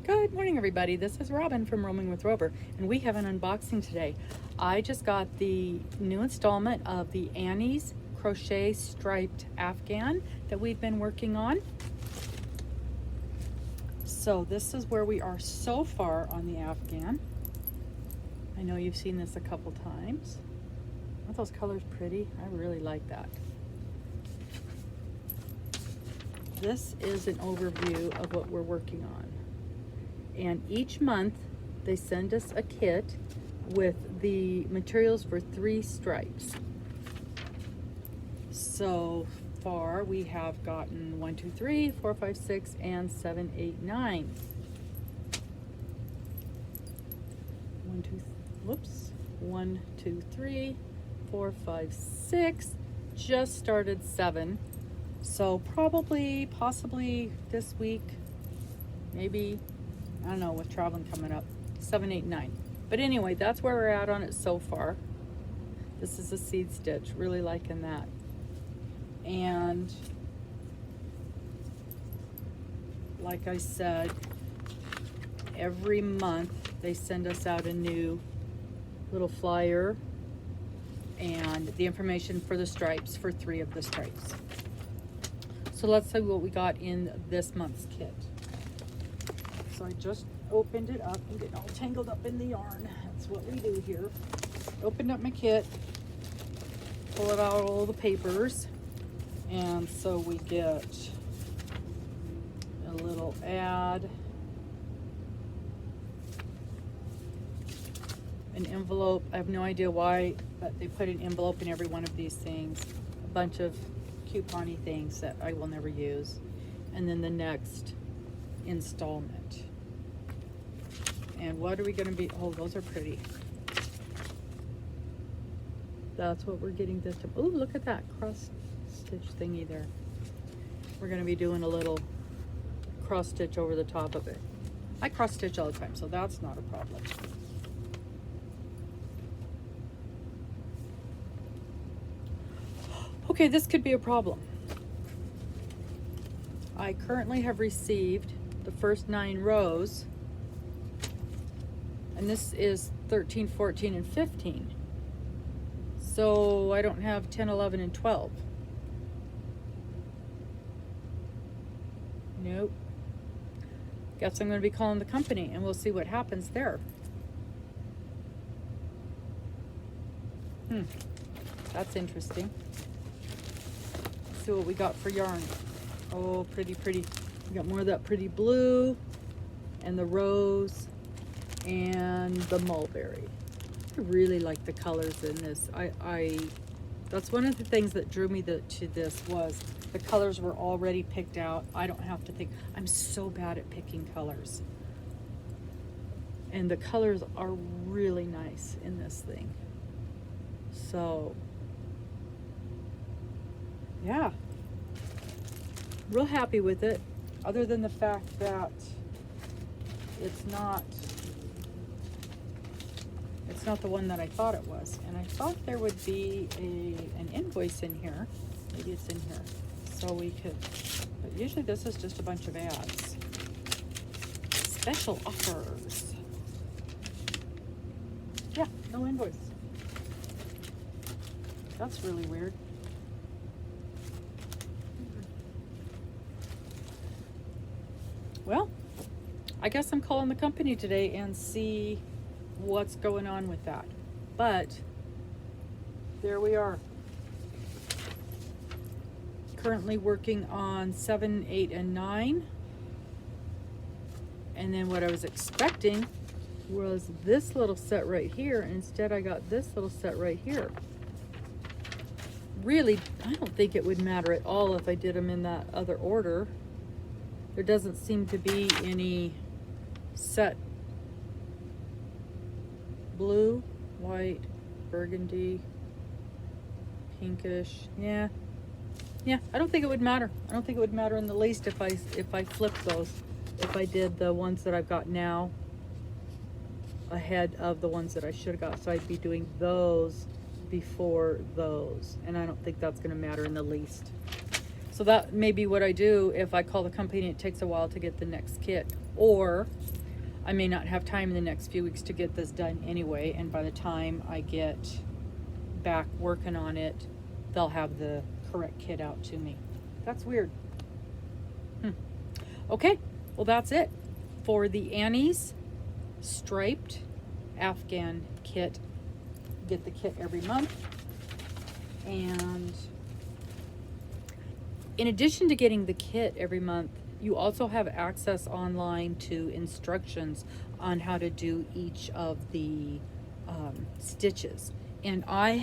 Good morning, everybody. This is Robin from Roaming with Rover, and we have an unboxing today. I just got the new installment of the Annie's Crochet Striped Afghan that we've been working on. So this is where we are so far on the Afghan. I know you've seen this a couple times. Aren't those colors pretty? I really like that. This is an overview of what we're working on. And each month they send us a kit with the materials for 3 stripes. So far we have gotten 1, 2, 3, 4, 5, 6, and 7, 8, 9. 1, 2, 3, 4, 5, 6. Just started 7. So probably, possibly this week, maybe, I don't know, with traveling coming up, 7, 8, 9. But anyway, that's where we're at on it so far. This is a seed stitch, really liking that. And like I said, every month they send us out a new little flyer and the information for the stripes, for 3 of the stripes. So let's see what we got in this month's kit. So I just opened it up and getting all tangled up in the yarn. That's what we do here. Opened up my kit, pull it out all the papers, and so we get a little ad, an envelope. I have no idea why, but they put an envelope in every one of these things. A bunch of coupon-y things that I will never use. And then the next installment. And what are we going to be? Oh, those are pretty. That's what we're getting this time. Oh, look at that cross stitch thingy there. We're going to be doing a little cross stitch over the top of it. I cross stitch all the time, so that's not a problem. Okay, this could be a problem. I currently have received the first 9 rows, and this is 13, 14, and 15. So I don't have 10, 11, and 12. Nope. Guess I'm going to be calling the company and we'll see what happens there. That's interesting. See what we got for yarn. Oh, pretty, pretty. We got more of that pretty blue and the rose and the mulberry. I really like the colors in this. That's one of the things that drew me to this was the colors were already picked out. I don't have to think. I'm so bad at picking colors. And the colors are really nice in this thing. So yeah, real happy with it, other than the fact that it's not the one that I thought it was. And I thought there would be an invoice in here. Maybe it's in here. So we could, but usually this is just a bunch of ads. Special offers. Yeah, no invoice. That's really weird. Well, I guess I'm calling the company today and see what's going on with that. But there we are. Currently working on 7, 8, and 9. And then what I was expecting was this little set right here. Instead I got this little set right here. Really, I don't think it would matter at all if I did them in that other order. There doesn't seem to be any set blue, white, burgundy, pinkish. Yeah, I don't think it would matter. I don't think it would matter in the least if I flipped those. If I did the ones that I've got now ahead of the ones that I should have got. So I'd be doing those before those. And I don't think that's going to matter in the least. So that may be what I do if I call the company and it takes a while to get the next kit. Or I may not have time in the next few weeks to get this done anyway, and by the time I get back working on it, they'll have the correct kit out to me. That's weird. Okay, well that's it for the Annie's striped Afghan kit. Get the kit every month. And in addition to getting the kit every month, you also have access online to instructions on how to do each of the stitches. And I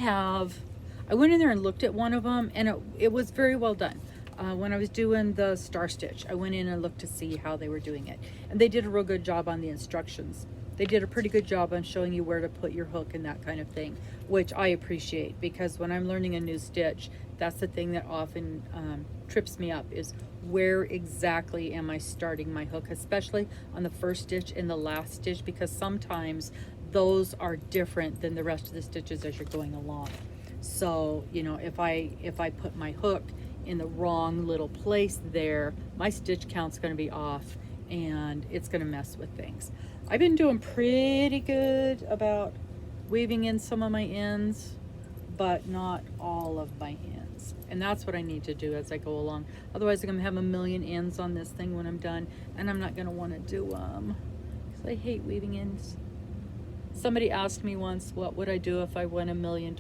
went in there and looked at one of them, and it was very well done. When I was doing the star stitch, I went in and looked to see how they were doing it. And they did a real good job on the instructions. They did a pretty good job on showing you where to put your hook and that kind of thing, which I appreciate, because when I'm learning a new stitch, that's the thing that often trips me up, is where exactly am I starting my hook, especially on the first stitch and the last stitch, because sometimes those are different than the rest of the stitches as you're going along. So, you know, if I put my hook in the wrong little place there, my stitch count's going to be off and it's going to mess with things. I've been doing pretty good about weaving in some of my ends, but not all of my ends. And that's what I need to do as I go along. Otherwise I'm going to have a million ends on this thing when I'm done, and I'm not going to want to do them because I hate weaving ends. Somebody asked me once, what would I do if I won $1 million?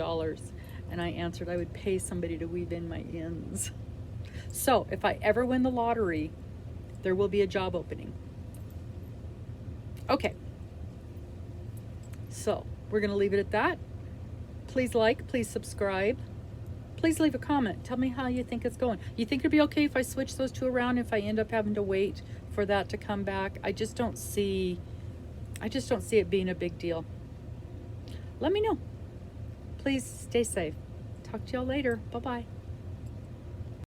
And I answered, I would pay somebody to weave in my ends. So if I ever win the lottery, there will be a job opening. Okay, so we're going to leave it at that. Please like, please subscribe. Please leave a comment. Tell me how you think it's going. You think it'd be okay if I switch those two around, if I end up having to wait for that to come back? I just don't see it being a big deal. Let me know. Please stay safe. Talk to y'all later. Bye-bye.